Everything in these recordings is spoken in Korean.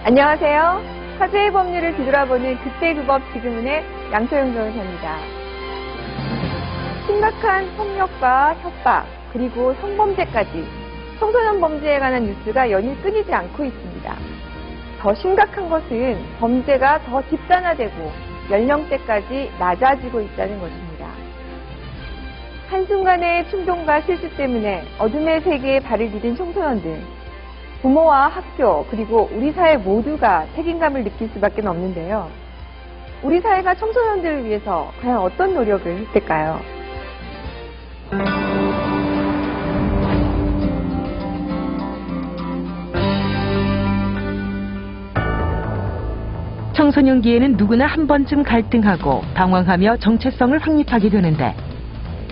안녕하세요. 화제의 법률을 뒤돌아보는 그때 그 법 지금은의 양소영 변호사입니다. 심각한 폭력과 협박, 그리고 성범죄까지 청소년 범죄에 관한 뉴스가 연일 끊이지 않고 있습니다. 더 심각한 것은 범죄가 더 집단화되고 연령대까지 낮아지고 있다는 것입니다. 한순간의 충동과 실수 때문에 어둠의 세계에 발을 디딘 청소년들, 부모와 학교 그리고 우리 사회 모두가 책임감을 느낄 수밖에 없는데요. 우리 사회가 청소년들을 위해서 과연 어떤 노력을 했을까요? 청소년기에는 누구나 한 번쯤 갈등하고 방황하며 정체성을 확립하게 되는데,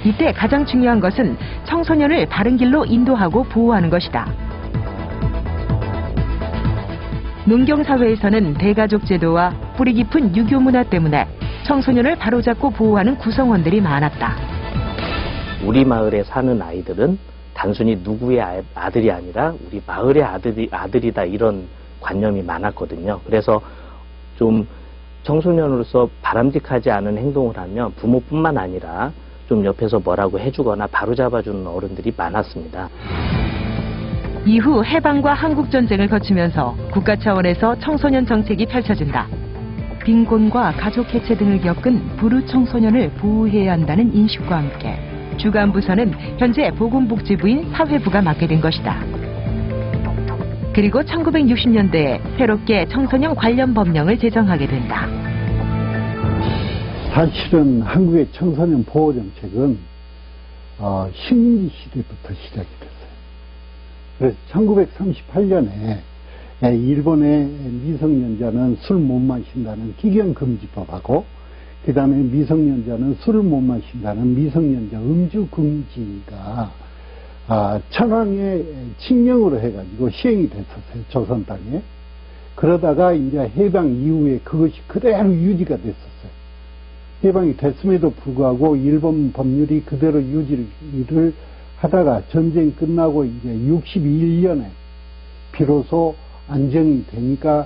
이때 가장 중요한 것은 청소년을 바른 길로 인도하고 보호하는 것이다. 농경사회에서는 대가족 제도와 뿌리 깊은 유교 문화 때문에 청소년을 바로잡고 보호하는 구성원들이 많았다. 우리 마을에 사는 아이들은 단순히 누구의 아들이 아니라 우리 마을의 아들이다, 이런 관념이 많았거든요. 그래서 좀 청소년으로서 바람직하지 않은 행동을 하면 부모뿐만 아니라 좀 옆에서 뭐라고 해주거나 바로잡아주는 어른들이 많았습니다. 이후 해방과 한국전쟁을 거치면서 국가 차원에서 청소년 정책이 펼쳐진다. 빈곤과 가족 해체 등을 겪은 불우 청소년을 보호해야 한다는 인식과 함께 주간 부서는 현재 보건복지부인 사회부가 맡게 된 것이다. 그리고 1960년대에 새롭게 청소년 관련 법령을 제정하게 된다. 사실은 한국의 청소년 보호 정책은 식민지 시대부터 시작이 됐어요. 그래서 1938년에 일본의 미성년자는 술 못 마신다는 기경금지법하고, 그 다음에 미성년자는 술을 못 마신다는 미성년자 음주 금지가 천황의 칙령으로 해가지고 시행이 됐었어요, 조선 땅에. 그러다가 이제 해방 이후에 그것이 그대로 유지가 됐었어요. 해방이 됐음에도 불구하고 일본 법률이 그대로 유지를 하다가 전쟁 끝나고 이제 61년에 비로소 안정이 되니까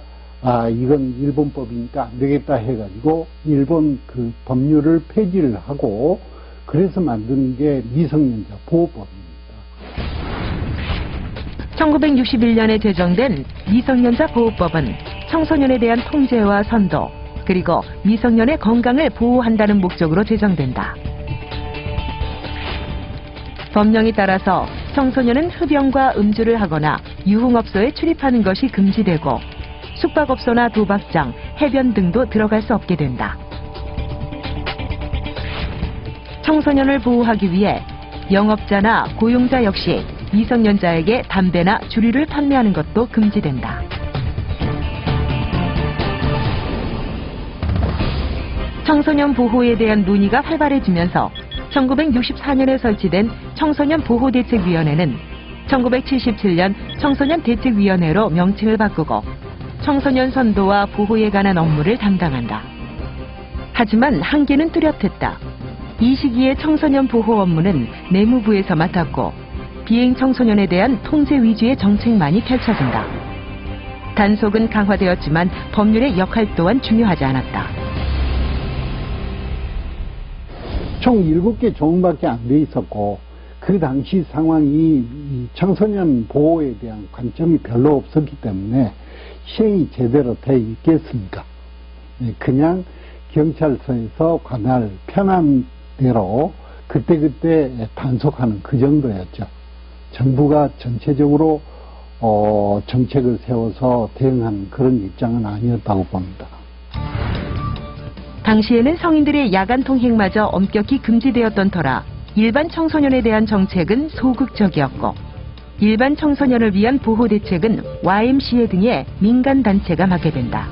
이건 일본법이니까 안 되겠다 해가지고 일본 그 법률을 폐지를 하고, 그래서 만든 게 미성년자 보호법입니다. 1961년에 제정된 미성년자 보호법은 청소년에 대한 통제와 선도, 그리고 미성년의 건강을 보호한다는 목적으로 제정된다. 법령에 따라서 청소년은 흡연과 음주를 하거나 유흥업소에 출입하는 것이 금지되고, 숙박업소나 도박장, 해변 등도 들어갈 수 없게 된다. 청소년을 보호하기 위해 영업자나 고용자 역시 미성년자에게 담배나 주류를 판매하는 것도 금지된다. 청소년 보호에 대한 논의가 활발해지면서 1964년에 설치된 청소년 보호대책위원회는 1977년 청소년대책위원회로 명칭을 바꾸고 청소년 선도와 보호에 관한 업무를 담당한다. 하지만 한계는 뚜렷했다. 이 시기에 청소년 보호 업무는 내무부에서 맡았고 비행 청소년에 대한 통제 위주의 정책만이 펼쳐진다. 단속은 강화되었지만 법률의 역할 또한 중요하지 않았다. 총 7개 조문밖에 안 돼 있었고, 그 당시 상황이 청소년 보호에 대한 관점이 별로 없었기 때문에 시행이 제대로 돼 있겠습니까? 그냥 경찰서에서 관할 편한 대로 그때그때 단속하는 그 정도였죠. 정부가 전체적으로 정책을 세워서 대응하는 그런 입장은 아니었다고 봅니다. 당시에는 성인들의 야간 통행마저 엄격히 금지되었던 터라 일반 청소년에 대한 정책은 소극적이었고, 일반 청소년을 위한 보호 대책은 YMCA 등의 민간 단체가 맡게 된다.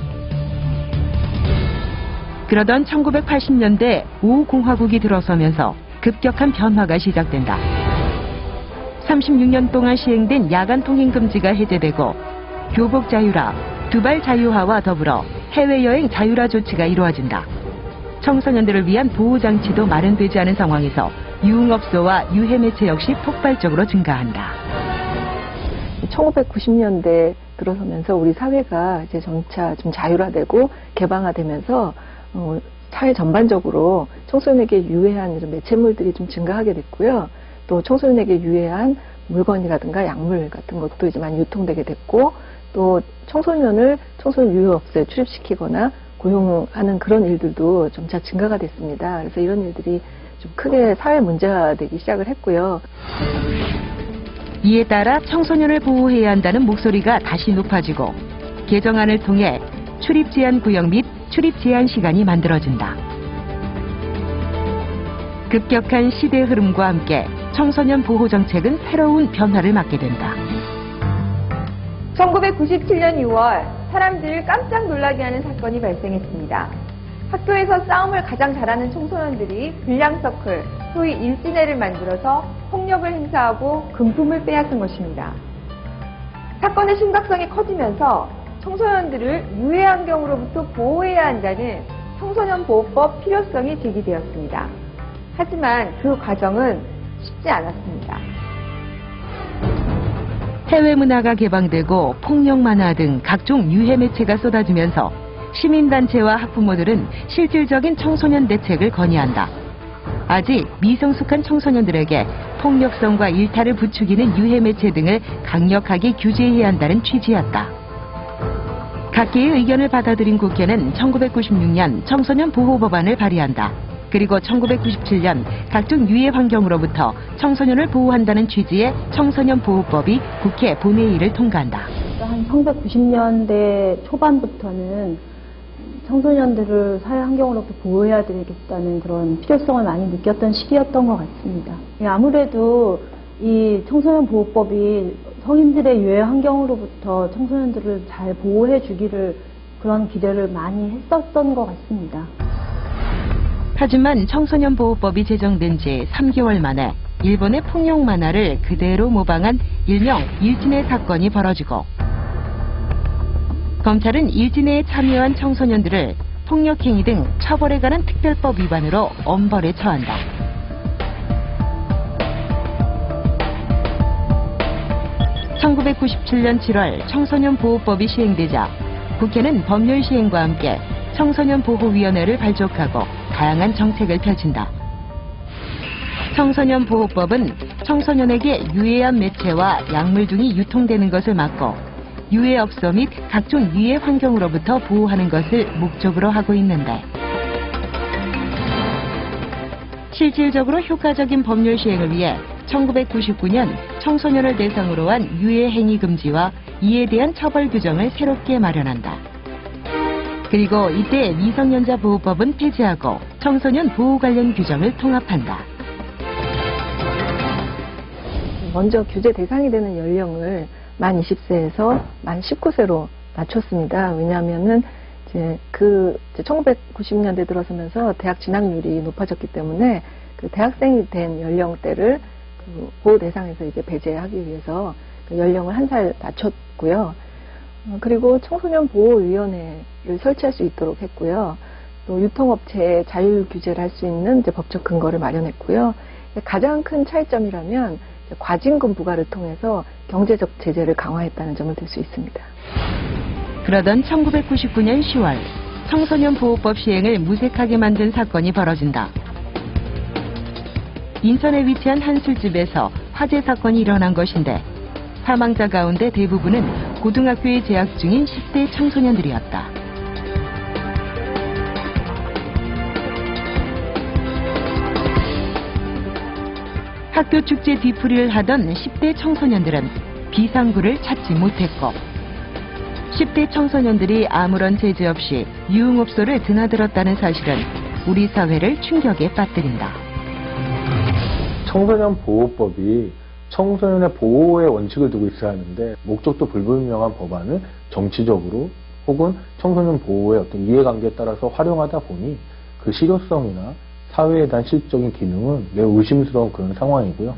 그러던 1980년대 5공화국이 들어서면서 급격한 변화가 시작된다. 36년 동안 시행된 야간 통행 금지가 해제되고 교복 자유화, 두발 자유화와 더불어 해외여행 자유화 조치가 이루어진다. 청소년들을 위한 보호장치도 마련되지 않은 상황에서 유흥업소와 유해매체 역시 폭발적으로 증가한다. 1990년대 들어서면서 우리 사회가 이제 점차 좀 자율화되고 개방화되면서 사회 전반적으로 청소년에게 유해한 이런 매체물들이 좀 증가하게 됐고요. 또 청소년에게 유해한 물건이라든가 약물 같은 것도 이제 많이 유통되게 됐고, 또 청소년 유해업소에 출입시키거나 고용하는 그런 일들도 점차 증가가 됐습니다. 그래서 이런 일들이 좀 크게 사회 문제가 되기 시작을 했고요. 이에 따라 청소년을 보호해야 한다는 목소리가 다시 높아지고 개정안을 통해 출입 제한 구역 및 출입 제한 시간이 만들어진다. 급격한 시대 흐름과 함께 청소년 보호 정책은 새로운 변화를 맞게 된다. 1997년 2월 사람들을 깜짝 놀라게 하는 사건이 발생했습니다. 학교에서 싸움을 가장 잘하는 청소년들이 불량서클, 소위 일진회를 만들어서 폭력을 행사하고 금품을 빼앗은 것입니다. 사건의 심각성이 커지면서 청소년들을 유해 환경으로부터 보호해야 한다는 청소년보호법 필요성이 제기되었습니다. 하지만 그 과정은 쉽지 않았습니다. 해외 문화가 개방되고 폭력 만화 등 각종 유해 매체가 쏟아지면서 시민단체와 학부모들은 실질적인 청소년 대책을 건의한다. 아직 미성숙한 청소년들에게 폭력성과 일탈을 부추기는 유해 매체 등을 강력하게 규제해야 한다는 취지였다. 각계의 의견을 받아들인 국회는 1996년 청소년 보호법안을 발의한다. 그리고 1997년 각종 유해 환경으로부터 청소년을 보호한다는 취지의 청소년 보호법이 국회 본회의를 통과한다. 한 1990년대 초반부터는 청소년들을 사회 환경으로부터 보호해야 되겠다는 그런 필요성을 많이 느꼈던 시기였던 것 같습니다. 아무래도 이 청소년 보호법이 성인들의 유해 환경으로부터 청소년들을 잘 보호해 주기를 그런 기대를 많이 했었던 것 같습니다. 하지만 청소년 보호법이 제정된 지 3개월 만에 일본의 폭력 만화를 그대로 모방한 일명 일진회 사건이 벌어지고 검찰은 일진회에 참여한 청소년들을 폭력행위 등 처벌에 관한 특별법 위반으로 엄벌에 처한다. (1997년 7월) 청소년 보호법이 시행되자 국회는 법률 시행과 함께 청소년보호위원회를 발족하고 다양한 정책을 펼친다. 청소년보호법은 청소년에게 유해한 매체와 약물 등이 유통되는 것을 막고 유해업소 및 각종 유해 환경으로부터 보호하는 것을 목적으로 하고 있는데, 실질적으로 효과적인 법률 시행을 위해 1999년 청소년을 대상으로 한 유해 행위 금지와 이에 대한 처벌 규정을 새롭게 마련한다. 그리고 이때 미성년자 보호법은 폐지하고 청소년 보호 관련 규정을 통합한다. 먼저 규제 대상이 되는 연령을 만 20세에서 만 19세로 낮췄습니다. 왜냐하면은 이제 1990년대 들어서면서 대학 진학률이 높아졌기 때문에 그 대학생이 된 연령대를 그 보호 대상에서 이제 배제하기 위해서 그 연령을 한 살 낮췄고요. 그리고 청소년 보호위원회를 설치할 수 있도록 했고요. 또 유통업체에 자율 규제를 할 수 있는 이제 법적 근거를 마련했고요. 가장 큰 차이점이라면 과징금 부과를 통해서 경제적 제재를 강화했다는 점을 들 수 있습니다. 그러던 1999년 10월 청소년 보호법 시행을 무색하게 만든 사건이 벌어진다. 인천에 위치한 한 술집에서 화재 사건이 일어난 것인데 사망자 가운데 대부분은 고등학교에 재학 중인 10대 청소년들이었다. 학교 축제 뒤풀이를 하던 10대 청소년들은 비상구를 찾지 못했고 10대 청소년들이 아무런 제재 없이 유흥업소를 드나들었다는 사실은 우리 사회를 충격에 빠뜨린다. 청소년 보호법이 청소년의 보호의 원칙을 두고 있어야 하는데 목적도 불분명한 법안을 정치적으로 혹은 청소년 보호의 어떤 이해관계에 따라서 활용하다 보니 그 실효성이나 사회에 대한 실질적인 기능은 매우 의심스러운 그런 상황이고요.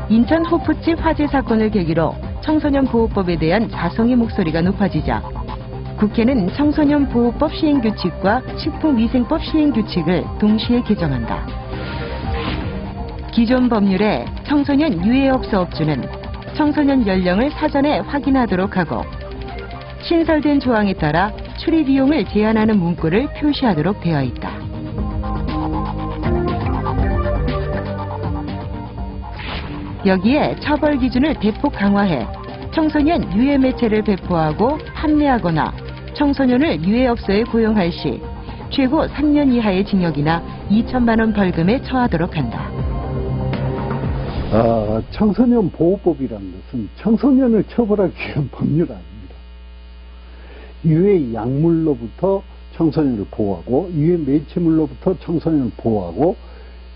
인천 호프집 화재 사건을 계기로 청소년 보호법에 대한 자성의 목소리가 높아지자 국회는 청소년 보호법 시행규칙과 식품위생법 시행규칙을 동시에 개정한다. 기존 법률에 청소년 유해업소 업주는 청소년 연령을 사전에 확인하도록 하고 신설된 조항에 따라 출입 비용을 제한하는 문구를 표시하도록 되어 있다. 여기에 처벌 기준을 대폭 강화해 청소년 유해 매체를 배포하고 판매하거나 청소년을 유해업소에 고용할 시 최고 3년 이하의 징역이나 2천만 원 벌금에 처하도록 한다. 청소년 보호법이라는 것은 청소년을 처벌하기 위한 법률 아닙니다. 유해 약물로부터 청소년을 보호하고 유해 매체물로부터 청소년을 보호하고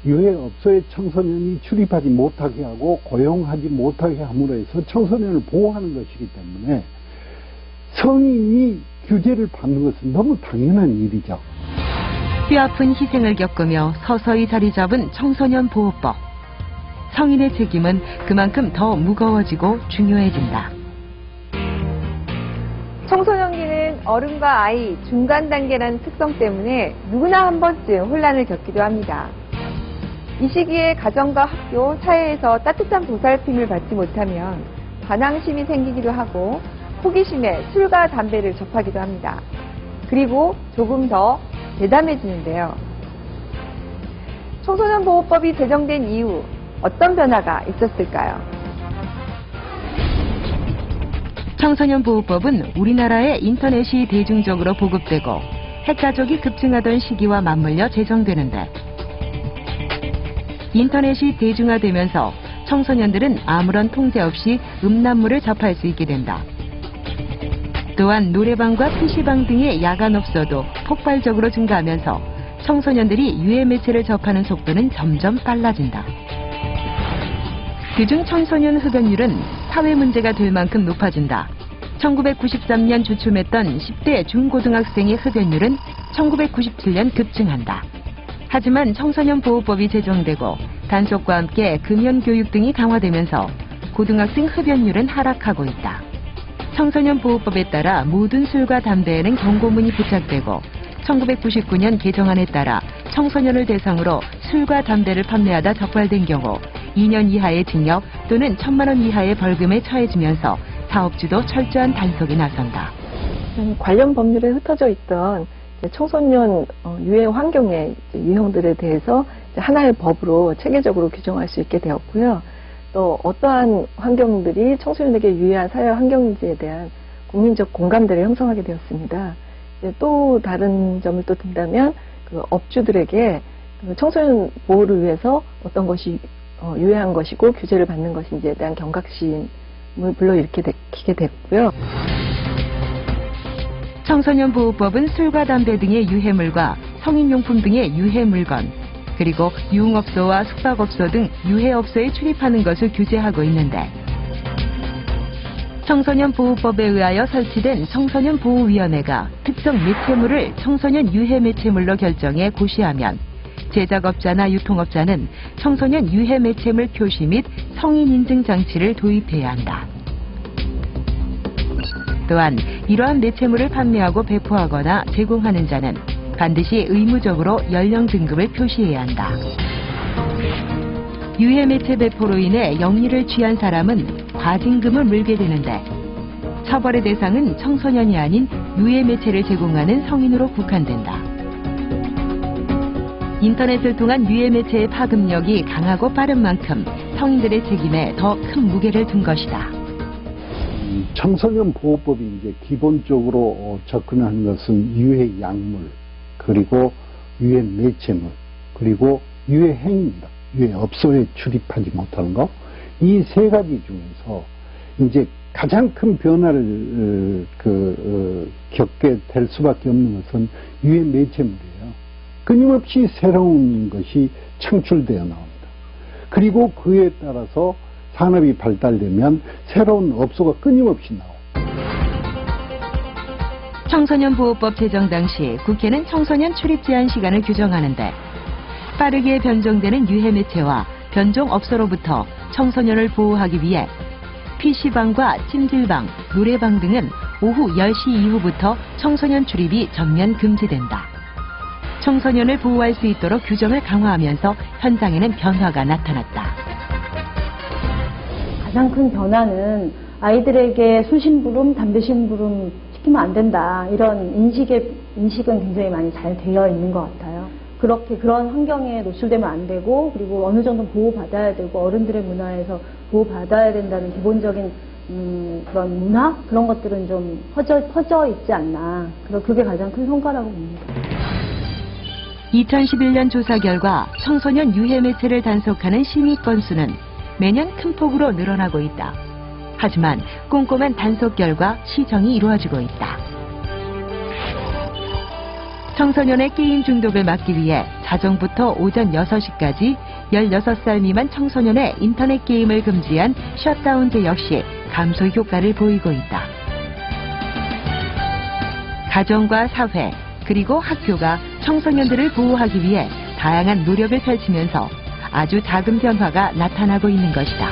유해 업소에 청소년이 출입하지 못하게 하고 고용하지 못하게 함으로 해서 청소년을 보호하는 것이기 때문에 성인이 규제를 받는 것은 너무 당연한 일이죠. 뼈아픈 희생을 겪으며 서서히 자리 잡은 청소년 보호법. 성인의 책임은 그만큼 더 무거워지고 중요해진다. 청소년기는 어른과 아이 중간 단계라는 특성 때문에 누구나 한 번쯤 혼란을 겪기도 합니다. 이 시기에 가정과 학교, 사회에서 따뜻한 보살핌을 받지 못하면 반항심이 생기기도 하고 호기심에 술과 담배를 접하기도 합니다. 그리고 조금 더 대담해지는데요. 청소년 보호법이 제정된 이후 어떤 변화가 있었을까요? 청소년 보호법은 우리나라에 인터넷이 대중적으로 보급되고 핵가족이 급증하던 시기와 맞물려 제정되는데 인터넷이 대중화되면서 청소년들은 아무런 통제 없이 음란물을 접할 수 있게 된다. 또한 노래방과 PC방 등의 야간업소도 폭발적으로 증가하면서 청소년들이 유해 매체를 접하는 속도는 점점 빨라진다. 그중 청소년 흡연율은 사회 문제가 될 만큼 높아진다. 1993년 주춤했던 10대 중고등학생의 흡연율은 1997년 급증한다. 하지만 청소년 보호법이 제정되고 단속과 함께 금연 교육 등이 강화되면서 고등학생 흡연율은 하락하고 있다. 청소년 보호법에 따라 모든 술과 담배에는 경고문이 부착되고 1999년 개정안에 따라 청소년을 대상으로 술과 담배를 판매하다 적발된 경우 2년 이하의 징역 또는 1,000만 원 이하의 벌금에 처해지면서 사업주도 철저한 단속에 나선다. 관련 법률에 흩어져 있던 청소년 유해 환경의 유형들에 대해서 하나의 법으로 체계적으로 규정할 수 있게 되었고요. 또 어떠한 환경들이 청소년에게 유해한 사회 환경인지에 대한 국민적 공감대를 형성하게 되었습니다. 또 다른 점을 또 든다면 그 업주들에게 청소년 보호를 위해서 어떤 것이 유해한 것이고 규제를 받는 것인지에 대한 경각심을 불러일으키게 됐고요. 청소년 보호법은 술과 담배 등의 유해물과 성인용품 등의 유해물건, 그리고 유흥업소와 숙박업소 등 유해업소에 출입하는 것을 규제하고 있는데 청소년 보호법에 의하여 설치된 청소년 보호위원회가 특정 매체물을 청소년 유해 매체물로 결정해 고시하면 제작업자나 유통업자는 청소년 유해 매체물 표시 및 성인 인증 장치를 도입해야 한다. 또한 이러한 매체물을 판매하고 배포하거나 제공하는 자는 반드시 의무적으로 연령 등급을 표시해야 한다. 유해 매체 배포로 인해 영리를 취한 사람은 과징금을 물게 되는데 처벌의 대상은 청소년이 아닌 유해 매체를 제공하는 성인으로 국한된다. 인터넷을 통한 유해 매체의 파급력이 강하고 빠른 만큼 성인들의 책임에 더 큰 무게를 둔 것이다. 청소년 보호법이 이제 기본적으로 접근하는 것은 유해 약물, 그리고 유해 매체물, 그리고 유해 행위입니다. 유해 업소에 출입하지 못하는 거. 이 세 가지 중에서 이제 가장 큰 변화를 겪게 될 수밖에 없는 것은 유해 매체물이에요. 끊임없이 새로운 것이 창출되어 나옵니다. 그리고 그에 따라서 산업이 발달되면 새로운 업소가 끊임없이 나옵니다. 청소년 보호법 제정 당시 국회는 청소년 출입 제한 시간을 규정하는데 빠르게 변종되는 유해 매체와 변종 업소로부터 청소년을 보호하기 위해 PC방과 찜질방, 노래방 등은 오후 10시 이후부터 청소년 출입이 전면 금지된다. 청소년을 보호할 수 있도록 규정을 강화하면서 현장에는 변화가 나타났다. 가장 큰 변화는 아이들에게 술심부름, 담배심부름 시키면 안 된다. 이런 인식은 굉장히 많이 잘 되어 있는 것 같아요. 그런 환경에 노출되면 안 되고, 그리고 어느 정도 보호받아야 되고, 어른들의 문화에서 보호받아야 된다는 기본적인 그런 문화? 그런 것들은 좀 퍼져 있지 않나. 그게 가장 큰 성과라고 봅니다. 2011년 조사 결과 청소년 유해 매체를 단속하는 심의 건수는 매년 큰 폭으로 늘어나고 있다. 하지만 꼼꼼한 단속 결과 시정이 이루어지고 있다. 청소년의 게임 중독을 막기 위해 자정부터 오전 6시까지 16살 미만 청소년의 인터넷 게임을 금지한 셧다운제 역시 감소 효과를 보이고 있다. 가정과 사회, 그리고 학교가 청소년들을 보호하기 위해 다양한 노력을 펼치면서 아주 작은 변화가 나타나고 있는 것이다.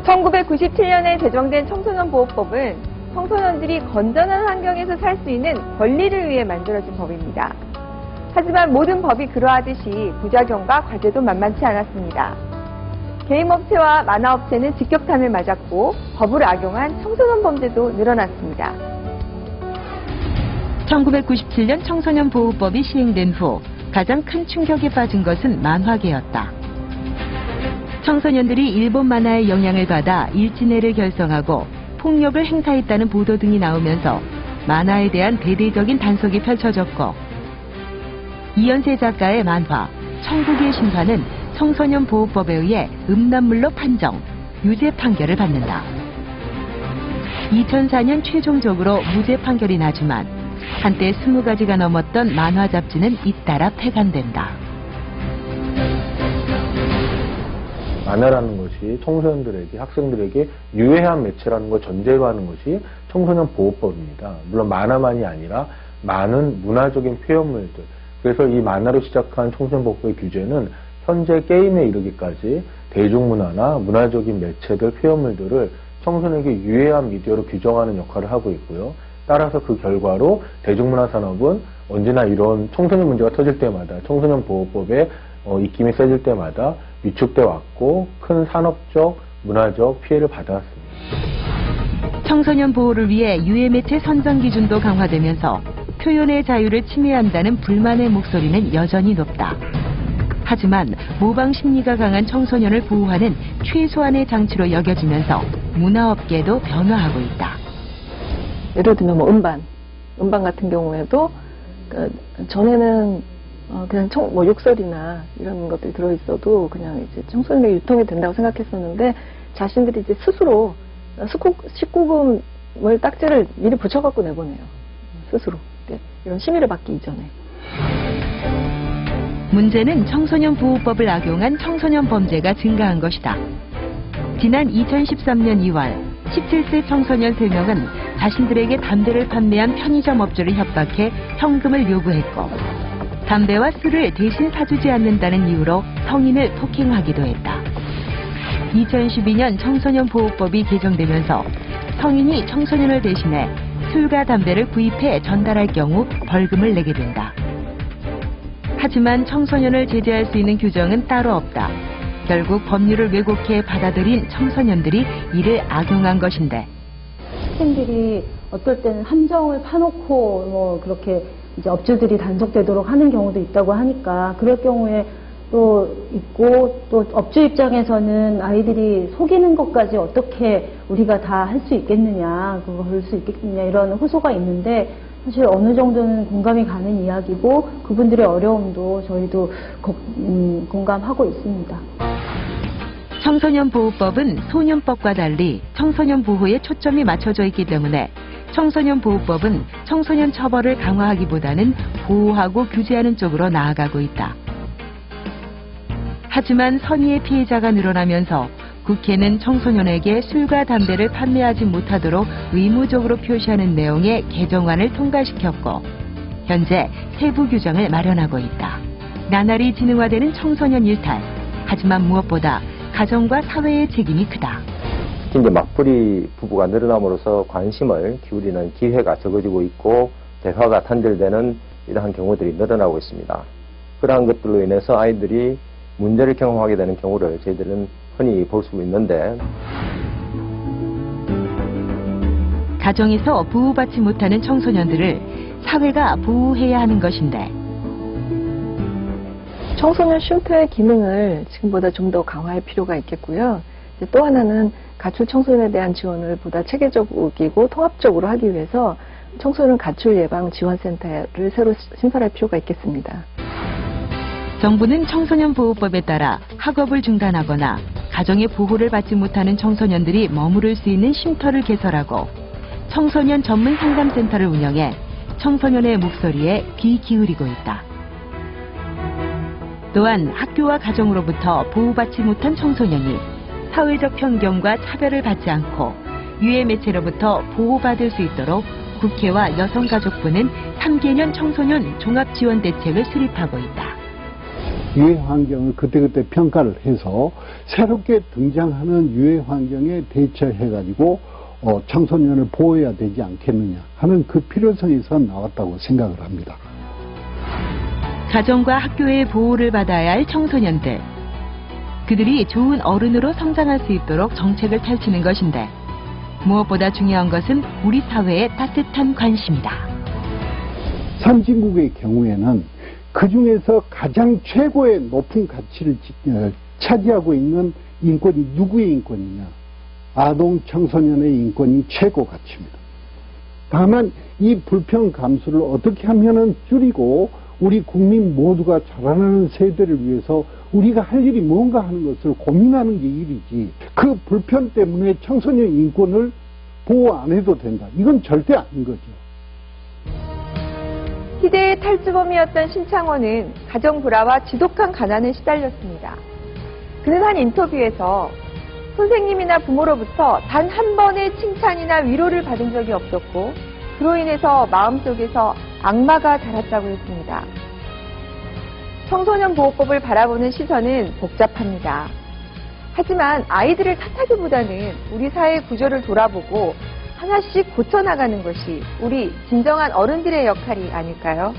1997년에 제정된 청소년보호법은 청소년들이 건전한 환경에서 살 수 있는 권리를 위해 만들어진 법입니다. 하지만 모든 법이 그러하듯이 부작용과 과제도 만만치 않았습니다. 게임업체와 만화업체는 직격탄을 맞았고 법을 악용한 청소년 범죄도 늘어났습니다. 1997년 청소년보호법이 시행된 후 가장 큰 충격에 빠진 것은 만화계였다. 청소년들이 일본 만화의 영향을 받아 일진회를 결성하고 폭력을 행사했다는 보도 등이 나오면서 만화에 대한 대대적인 단속이 펼쳐졌고, 이연세 작가의 만화 천국의 심판은 청소년 보호법에 의해 음란물로 판정, 유죄 판결을 받는다. 2004년 최종적으로 무죄 판결이 나지만 한때 20가지가 넘었던 만화 잡지는 잇따라 폐간된다. 만화라는 것이 청소년들에게, 학생들에게 유해한 매체라는 걸 전제로 하는 것이 청소년 보호법입니다. 물론 만화만이 아니라 많은 문화적인 표현물들, 그래서 이 만화로 시작한 청소년 보호법의 규제는 현재 게임에 이르기까지 대중문화나 문화적인 매체들, 표현물들을 청소년에게 유해한 미디어로 규정하는 역할을 하고 있고요. 따라서 그 결과로 대중문화 산업은 언제나 이런 청소년 문제가 터질 때마다, 청소년 보호법의 입김이 세질 때마다 위축돼 왔고 큰 산업적, 문화적 피해를 받아왔습니다. 청소년 보호를 위해 유해 매체 선정 기준도 강화되면서 표현의 자유를 침해한다는 불만의 목소리는 여전히 높다. 하지만 모방 심리가 강한 청소년을 보호하는 최소한의 장치로 여겨지면서 문화업계도 변화하고 있다. 예를 들면 뭐 음반 같은 경우에도 전에는 그냥 욕설이나 이런 것들이 들어있어도 그냥 이제 청소년에게 유통이 된다고 생각했었는데, 자신들이 이제 스스로 19금을 딱지를 미리 붙여갖고 내보내요. 스스로. 이런 심의를 받기 이전에. 문제는 청소년 보호법을 악용한 청소년 범죄가 증가한 것이다. 지난 2013년 2월 17세 청소년 3명은 자신들에게 담배를 판매한 편의점 업주를 협박해 현금을 요구했고, 담배와 술을 대신 사주지 않는다는 이유로 성인을 폭행하기도 했다. 2012년 청소년 보호법이 개정되면서 성인이 청소년을 대신해 술과 담배를 구입해 전달할 경우 벌금을 내게 된다. 하지만 청소년을 제재할 수 있는 규정은 따로 없다. 결국 법률을 왜곡해 받아들인 청소년들이 이를 악용한 것인데, 학생들이 어떨 때는 함정을 파놓고 그렇게 이제 업주들이 단속되도록 하는 경우도 있다고 하니까, 그럴 경우에 또 있고, 또 업주 입장에서는 아이들이 속이는 것까지 어떻게 우리가 다 할 수 있겠느냐, 그거 볼 수 있겠느냐, 이런 호소가 있는데, 사실 어느 정도는 공감이 가는 이야기고, 그분들의 어려움도 저희도 공감하고 있습니다. 청소년 보호법은 소년법과 달리 청소년 보호에 초점이 맞춰져 있기 때문에 청소년 보호법은 청소년 처벌을 강화하기보다는 보호하고 규제하는 쪽으로 나아가고 있다. 하지만 선의의 피해자가 늘어나면서 국회는 청소년에게 술과 담배를 판매하지 못하도록 의무적으로 표시하는 내용의 개정안을 통과시켰고, 현재 세부 규정을 마련하고 있다. 나날이 진흥화되는 청소년 일탈. 하지만 무엇보다 가정과 사회의 책임이 크다. 특히 이제 맞벌이 부부가 늘어남으로써 관심을 기울이는 기회가 적어지고 있고, 대화가 단절되는 이러한 경우들이 늘어나고 있습니다. 그러한 것들로 인해서 아이들이 문제를 경험하게 되는 경우를 저희들은 흔히 볼 수 있는데 가정에서 보호받지 못하는 청소년들을 사회가 보호해야 하는 것인데 청소년 쉼터의 기능을 지금보다 좀 더 강화할 필요가 있겠고요. 이제 또 하나는 가출 청소년에 대한 지원을 보다 체계적이고 통합적으로 하기 위해서 청소년 가출 예방 지원센터를 새로 신설할 필요가 있겠습니다. 정부는 청소년 보호법에 따라 학업을 중단하거나 가정의 보호를 받지 못하는 청소년들이 머무를 수 있는 쉼터를 개설하고 청소년 전문 상담센터를 운영해 청소년의 목소리에 귀 기울이고 있다. 또한 학교와 가정으로부터 보호받지 못한 청소년이 사회적 편견과 차별을 받지 않고 유해 매체로부터 보호받을 수 있도록 국회와 여성가족부는 3개년 청소년 종합지원대책을 수립하고 있다. 유해 환경을 그때그때 평가를 해서 새롭게 등장하는 유해 환경에 대처해가지고 청소년을 보호해야 되지 않겠느냐 하는 그 필요성에서 나왔다고 생각을 합니다. 가정과 학교의 보호를 받아야 할 청소년들. 그들이 좋은 어른으로 성장할 수 있도록 정책을 펼치는 것인데 무엇보다 중요한 것은 우리 사회의 따뜻한 관심이다. 선진국의 경우에는 그 중에서 가장 최고의 높은 가치를 차지하고 있는 인권이 누구의 인권이냐? 아동 청소년의 인권이 최고 가치입니다. 다만 이 불평 감수를 어떻게 하면은 줄이고 우리 국민 모두가 자라나는 세대를 위해서 우리가 할 일이 뭔가 하는 것을 고민하는 게 일이지, 그 불편 때문에 청소년 인권을 보호 안 해도 된다, 이건 절대 아닌 거죠. 희대의 탈주범이었던 신창원은 가정 불화와 지독한 가난에 시달렸습니다. 그는 한 인터뷰에서 선생님이나 부모로부터 단 한 번의 칭찬이나 위로를 받은 적이 없었고 그로 인해서 마음속에서 악마가 자랐다고 했습니다. 청소년 보호법을 바라보는 시선은 복잡합니다. 하지만 아이들을 탓하기보다는 우리 사회 구조를 돌아보고 하나씩 고쳐나가는 것이 우리 진정한 어른들의 역할이 아닐까요?